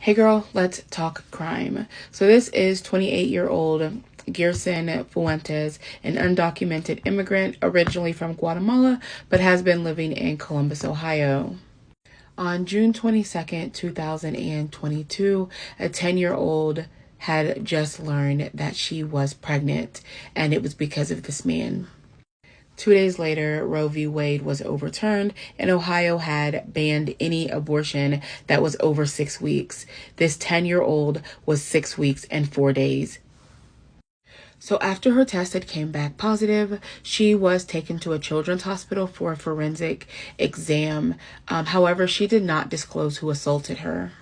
Hey girl, let's talk crime. So this is 28-year-old Gerson Fuentes, an undocumented immigrant originally from Guatemala, but has been living in Columbus, Ohio. On June 22nd, 2022, a 10-year-old had just learned that she was pregnant, and it was because of this man. 2 days later, Roe v. Wade was overturned, and Ohio had banned any abortion that was over 6 weeks. This 10-year-old was 6 weeks and 4 days. So after her test had came back positive, she was taken to a children's hospital for a forensic exam. However, she did not disclose who assaulted her.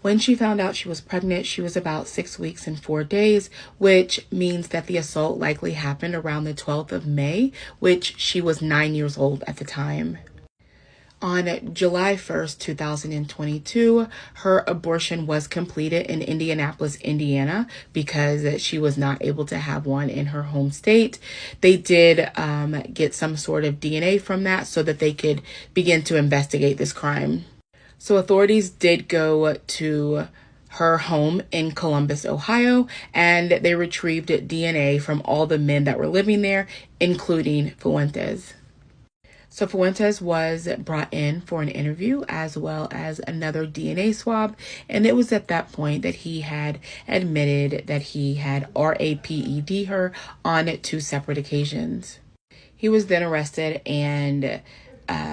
When she found out she was pregnant, she was about 6 weeks and 4 days, which means that the assault likely happened around the 12th of May, which she was 9 years old at the time. On July 1st, 2022, her abortion was completed in Indianapolis, Indiana, because she was not able to have one in her home state. They did get some sort of DNA from that so that they could begin to investigate this crime. So authorities did go to her home in Columbus, Ohio, and they retrieved DNA from all the men that were living there, including Fuentes. So Fuentes was brought in for an interview as well as another DNA swab. And it was at that point that he had admitted that he had RAPED her on 2 separate occasions. He was then arrested and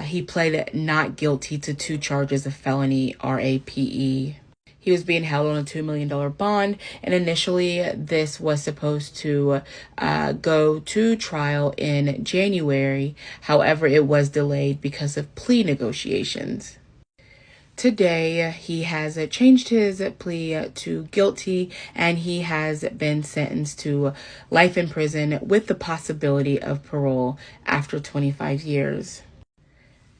he pled not guilty to 2 charges of felony RAPE. He was being held on a $2 million bond, and initially this was supposed to go to trial in January. However, it was delayed because of plea negotiations. Today, he has changed his plea to guilty, and he has been sentenced to life in prison with the possibility of parole after 25 years.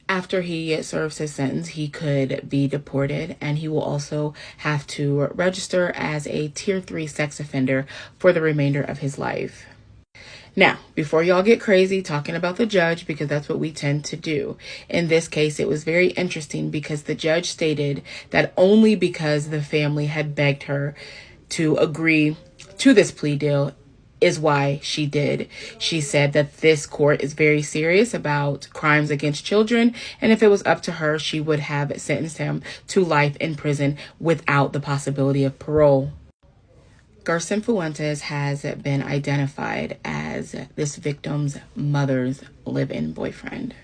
After he serves his sentence, he could be deported, and he will also have to register as a Tier 3 sex offender for the remainder of his life. Now, before y'all get crazy talking about the judge, because that's what we tend to do, in this case, it was very interesting because the judge stated that only because the family had begged her to agree to this plea deal is why she did. She said that this court is very serious about crimes against children, and if it was up to her, she would have sentenced him to life in prison without the possibility of parole. Gerson Fuentes has been identified as this victim's mother's live-in boyfriend.